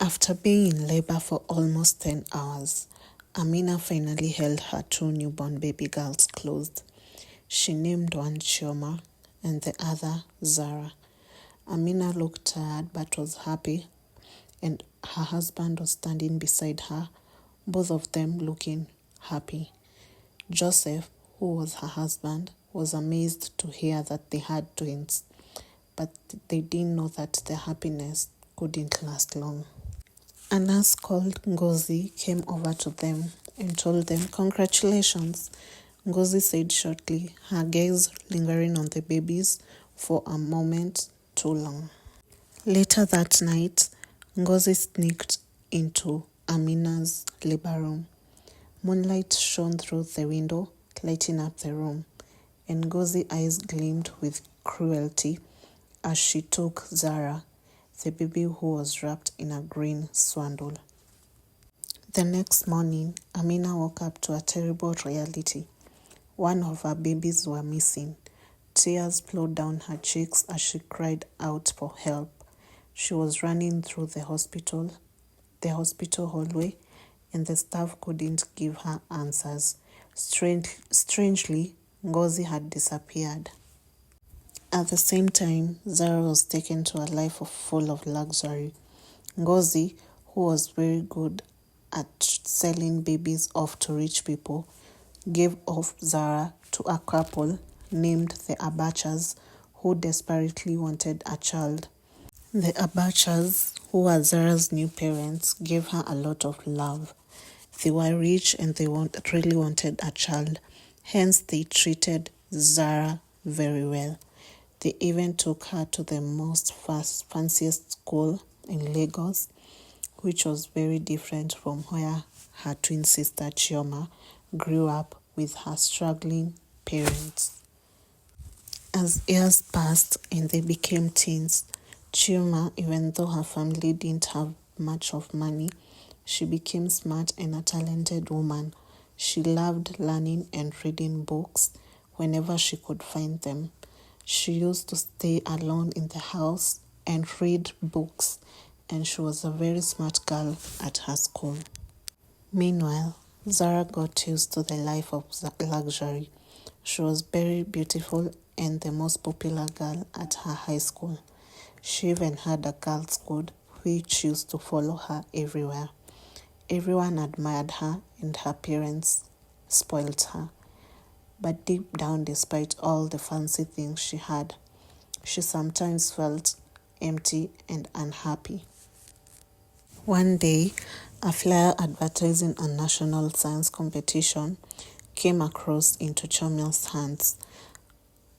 After being in labor for almost 10 hours, Amina finally held her two newborn baby girls closed. She named one Chioma and the other Zara. Amina looked tired but was happy, and her husband was standing beside her, both of them looking happy. Joseph, who was her husband, was amazed to hear that they had twins, but they didn't know that their happiness couldn't last long. A nurse called Ngozi came over to them and told them, "Congratulations." Ngozi said shortly, her gaze lingering on the babies for a moment too long. Later that night, Ngozi sneaked into Amina's labor room. Moonlight shone through the window, lighting up the room, and Ngozi's eyes gleamed with cruelty as she took Zara, the baby who was wrapped in a green swaddle. The next morning, Amina woke up to a terrible reality. One of her babies were missing. Tears flowed down her cheeks as she cried out for help. She was running through the hospital hallway, and the staff couldn't give her answers. Strangely, Ngozi had disappeared. At the same time, Zara was taken to a life full of luxury. Ngozi, who was very good at selling babies off to rich people, gave off Zara to a couple named the Abachas, who desperately wanted a child. The Abachas, who were Zara's new parents, gave her a lot of love. They were rich and they really wanted a child. Hence, they treated Zara very well. They even took her to the most fanciest school in Lagos, which was very different from where her twin sister Chioma grew up with her struggling parents. As years passed and they became teens, Chioma, even though her family didn't have much of money, she became smart and a talented woman. She loved learning and reading books whenever she could find them. She used to stay alone in the house and read books, and she was a very smart girl at her school. Meanwhile, Zara got used to the life of luxury. She was very beautiful and the most popular girl at her high school. She even had a girls' school which used to follow her everywhere. Everyone admired her and her parents spoiled her. But deep down, despite all the fancy things she had, she sometimes felt empty and unhappy. One day, a flyer advertising a national science competition came across into Chomia's hands,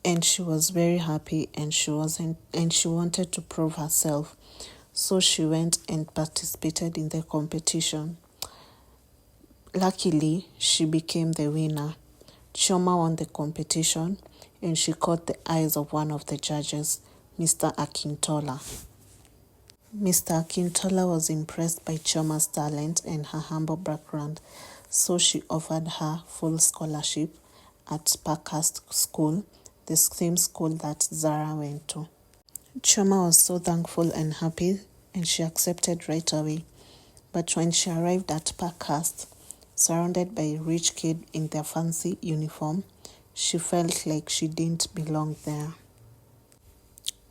and she was very happy and she wanted to prove herself. So she went and participated in the competition. Luckily, she became the winner. Chioma won the competition and she caught the eyes of one of the judges, Mr. Akintola. Mr. Akintola was impressed by Chioma's talent and her humble background, so she offered her full scholarship at Parkhurst School, the same school that Zara went to. Chioma was so thankful and happy, and she accepted right away. But when she arrived at Parkhurst, surrounded by a rich kid in their fancy uniform, she felt like she didn't belong there.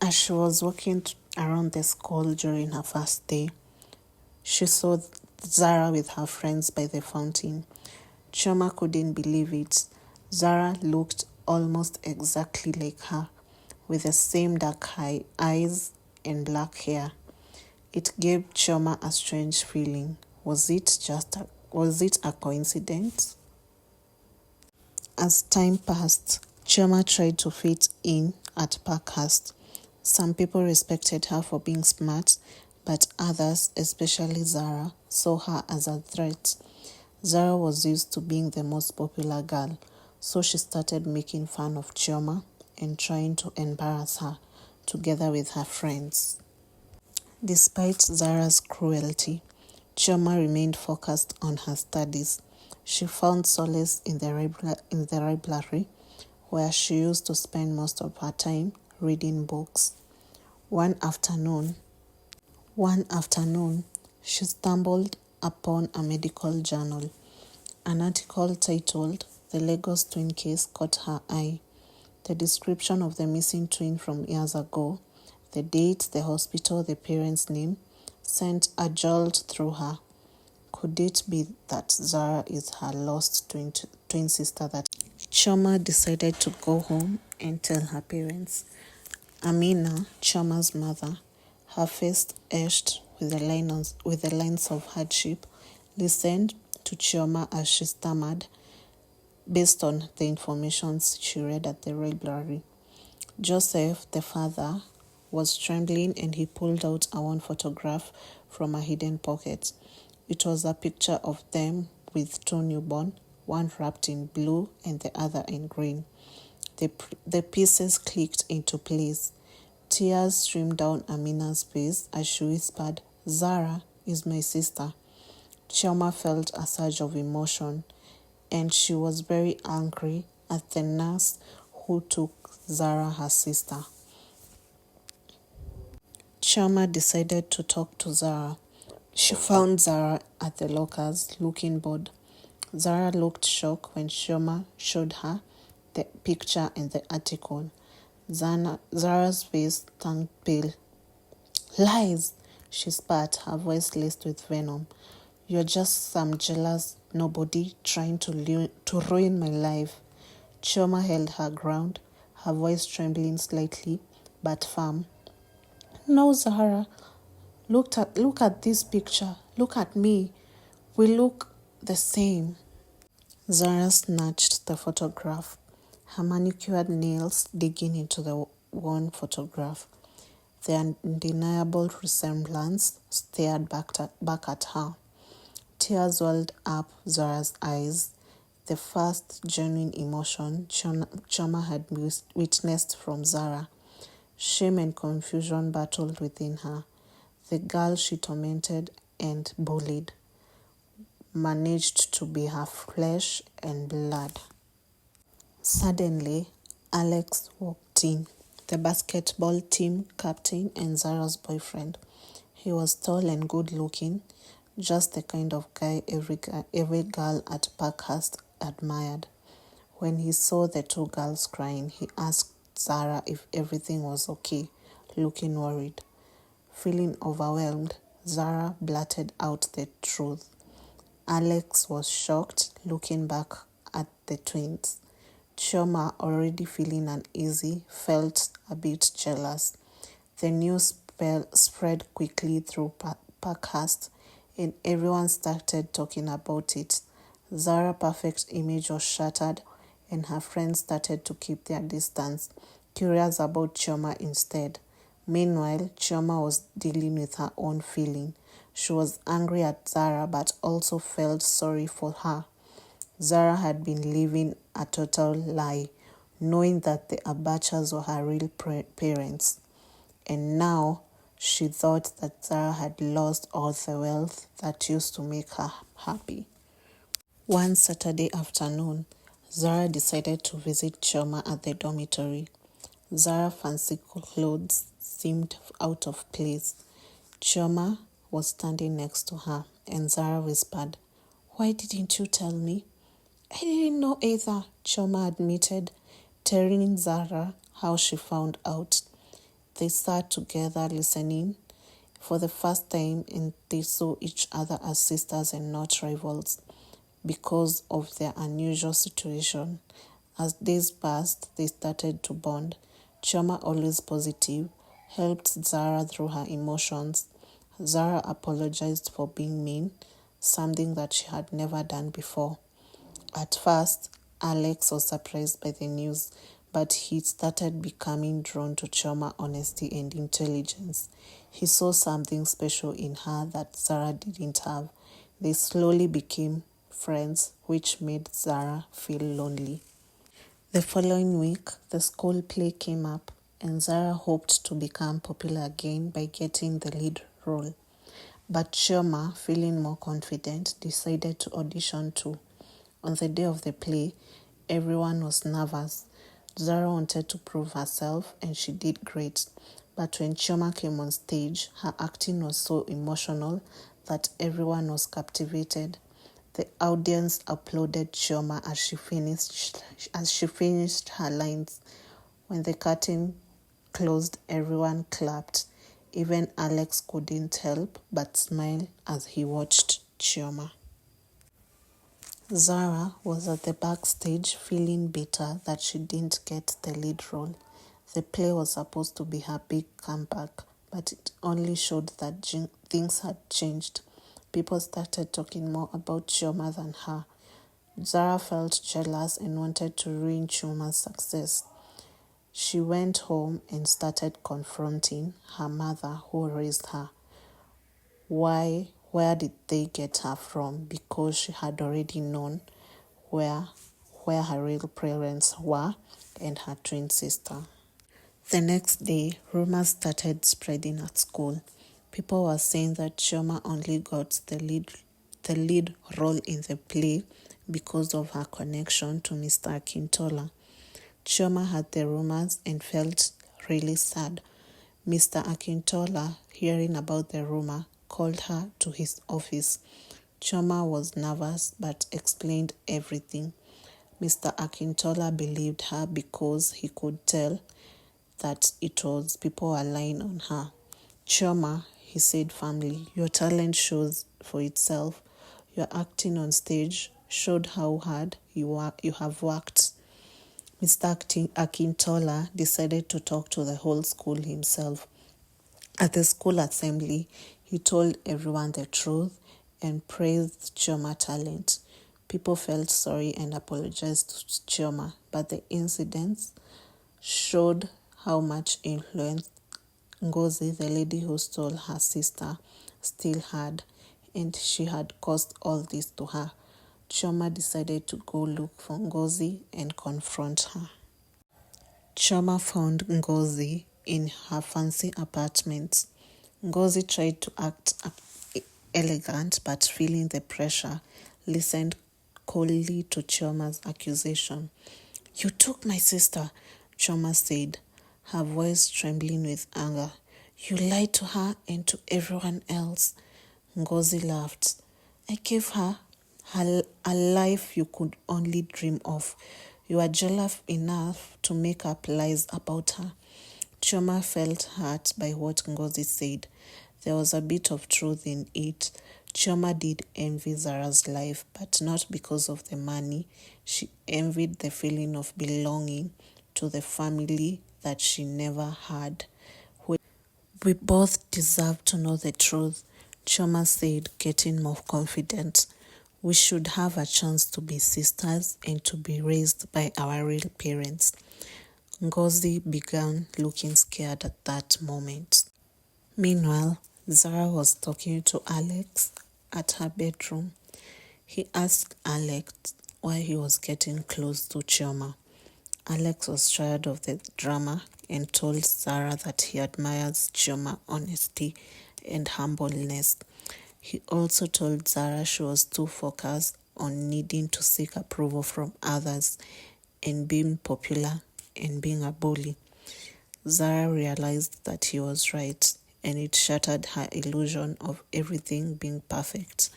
As she was walking around the school during her first day, she saw Zara with her friends by the fountain. Chioma couldn't believe it. Zara looked almost exactly like her, with the same dark eyes and black hair. It gave Chioma a strange feeling. Was it a coincidence? As time passed, Chioma tried to fit in at Parkhurst. Some people respected her for being smart, but others, especially Zara, saw her as a threat. Zara was used to being the most popular girl, so she started making fun of Chioma and trying to embarrass her together with her friends. Despite Zara's cruelty, Chioma remained focused on her studies. She found solace in the library, where she used to spend most of her time reading books. One afternoon, She stumbled upon a medical journal. An article titled "The Lagos Twin Case" caught her eye. The description of the missing twin from years ago, the date, the hospital, the parents' name, sent a jolt through her. Could it be that Zara is her lost twin sister? That Chioma decided to go home and tell her parents. Amina, Chioma's mother, her face etched with the lines of hardship, listened to Chioma as she stammered, based on the information she read at the library. Joseph, the father, was trembling and he pulled out a worn photograph from a hidden pocket. It was a picture of them with two newborn, one wrapped in blue and the other in green. The pieces clicked into place. Tears streamed down Amina's face as she whispered, "Zara is my sister." Chioma felt a surge of emotion, and she was very angry at the nurse who took Zara, her sister. Chioma decided to talk to Zara. She found Zara at the lockers, looking bored. Zara looked shocked when Chioma showed her the picture and the article. Zara's face turned pale. "Lies!" she spat, her voice laced with venom. "You're just some jealous nobody trying to ruin my life." Chioma held her ground, her voice trembling slightly but firm. "No, Zara. Look at this picture. Look at me. We look the same." Zara snatched the photograph, her manicured nails digging into the worn photograph. The undeniable resemblance stared back at her. Tears welled up Zara's eyes, the first genuine emotion Chioma had witnessed from Zara. Shame and confusion battled within her. The girl she tormented and bullied managed to be her flesh and blood. Suddenly, Alex walked in, the basketball team captain and Zara's boyfriend. He was tall and good-looking, just the kind of guy every girl at Parkhurst admired. When he saw the two girls crying, he asked Zara if everything was okay, looking worried. Feeling overwhelmed, Zara blurted out the truth. Alex was shocked, looking back at the twins. Chioma, already feeling uneasy, felt a bit jealous. The news spread quickly through Parkhurst, and everyone started talking about it. Zara's perfect image was shattered, and her friends started to keep their distance, curious about Chioma instead. Meanwhile, Chioma was dealing with her own feeling. She was angry at Zara but also felt sorry for her. Zara had been living a total lie, knowing that the Abachas were her real parents. And now she thought that Zara had lost all the wealth that used to make her happy. One Saturday afternoon, Zara decided to visit Chioma at the dormitory. Zara's fancy clothes seemed out of place. Chioma was standing next to her, and Zara whispered, "Why didn't you tell me?" "I didn't know either," Chioma admitted, telling Zara how she found out. They sat together listening for the first time, and they saw each other as sisters and not rivals because of their unusual situation. As days passed, they started to bond. Chioma, always positive, helped Zara through her emotions. Zara apologized for being mean, something that she had never done before. At first, Alex was surprised by the news, but he started becoming drawn to Chioma's honesty and intelligence. He saw something special in her that Zara didn't have. They slowly became friends, which made Zara feel lonely. The following week, the school play came up, and Zara hoped to become popular again by getting the lead role. But Chioma, feeling more confident, decided to audition too. On the day of the play, everyone was nervous. Zara wanted to prove herself, and she did great. But when Chioma came on stage, her acting was so emotional that everyone was captivated. The audience applauded Chioma as she finished her lines. When the curtain closed, everyone clapped. Even Alex couldn't help but smile as he watched Chioma. Zara was at the backstage feeling bitter that she didn't get the lead role. The play was supposed to be her big comeback, but it only showed that things had changed. People started talking more about Chioma than her. Zara felt jealous and wanted to ruin Chioma's success. She went home and started confronting her mother who raised her. Where did they get her from? Because she had already known where her real parents were and her twin sister. The next day, rumors started spreading at school. People were saying that Chioma only got the lead role in the play because of her connection to Mr. Akintola. Chioma heard the rumors and felt really sad. Mr. Akintola, hearing about the rumor, called her to his office. Chioma was nervous but explained everything. Mr. Akintola believed her because he could tell that it was people were lying on her. Chioma, he said firmly, your talent shows for itself. Your acting on stage showed how hard you have worked. Mr. Akintola decided to talk to the whole school himself. At the school assembly, he told everyone the truth and praised Chioma's talent. People felt sorry and apologized to Chioma, but the incidents showed how much influence Ngozi, the lady who stole her sister, still had, and she had caused all this to her. Chioma decided to go look for Ngozi and confront her. Chioma found Ngozi in her fancy apartment. Ngozi tried to act elegant, but feeling the pressure, listened coldly to Chioma's accusation. You took my sister, Chioma said, her voice trembling with anger. You lied to her and to everyone else. Ngozi laughed. I gave her a life you could only dream of. You are jealous enough to make up lies about her. Chioma felt hurt by what Ngozi said. There was a bit of truth in it. Chioma did envy Zara's life, but not because of the money. She envied the feeling of belonging to the family that she never had. We both deserve to know the truth, Chioma said, getting more confident. We should have a chance to be sisters and to be raised by our real parents. Ngozi began looking scared at that moment. Meanwhile, Zara was talking to Alex at her bedroom. He asked Alex why he was getting close to Chioma. Alex was tired of the drama and told Zara that he admires Chioma's honesty and humbleness. He also told Zara she was too focused on needing to seek approval from others and being popular and being a bully. Zara realized that he was right, and it shattered her illusion of everything being perfect.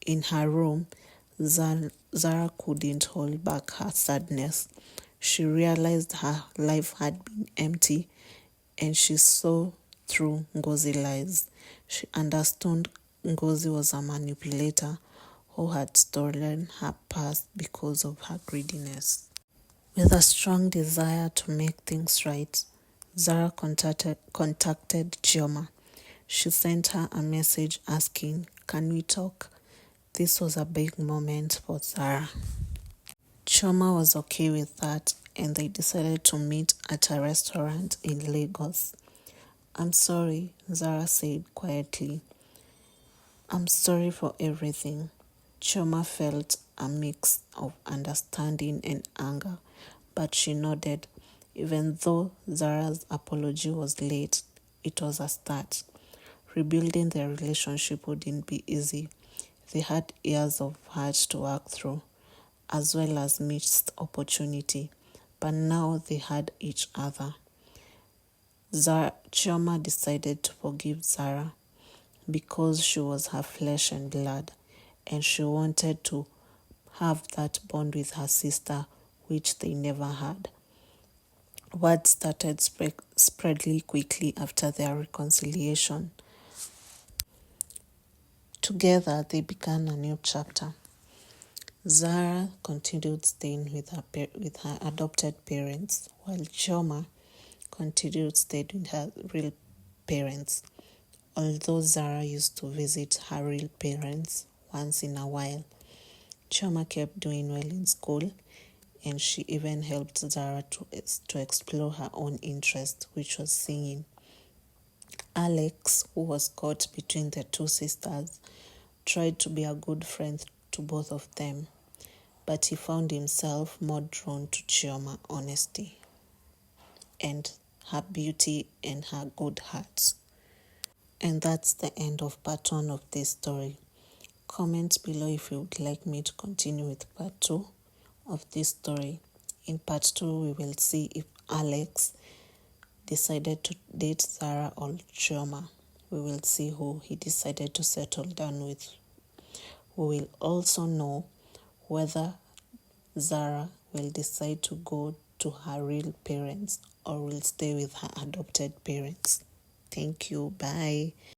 In her room, Zara couldn't hold back her sadness. She realized her life had been empty, and she saw through Ngozi's lies. She understood Ngozi was a manipulator who had stolen her past because of her greediness. With a strong desire to make things right, Zara contacted Chioma. She sent her a message asking, "Can we talk?" This was a big moment for Zara. Chioma was okay with that, and they decided to meet at a restaurant in Lagos. I'm sorry, Zara said quietly. I'm sorry for everything. Chioma felt a mix of understanding and anger, but she nodded. Even though Zara's apology was late, it was a start. Rebuilding their relationship wouldn't be easy. They had years of hurt to work through, as well as missed opportunity, but now they had each other. Chioma decided to forgive Zara. because she was her flesh and blood, and she wanted to have that bond with her sister, which they never had. Word started spreading quickly after their reconciliation. Together, they began a new chapter. Zara continued staying with her adopted parents, while Chioma continued staying with her real parents. Although Zara used to visit her real parents once in a while, Chioma kept doing well in school, and she even helped Zara to explore her own interest, which was singing. Alex, who was caught between the two sisters, tried to be a good friend to both of them, but he found himself more drawn to Chioma's honesty and her beauty and her good heart. And that's the end of part 1 of this story. Comment below if you would like me to continue with part 2 of this story. In part 2, we will see if Alex decided to date Zara or Chioma. We will see who he decided to settle down with. We will also know whether Zara will decide to go to her real parents or will stay with her adopted parents. Thank you. Bye.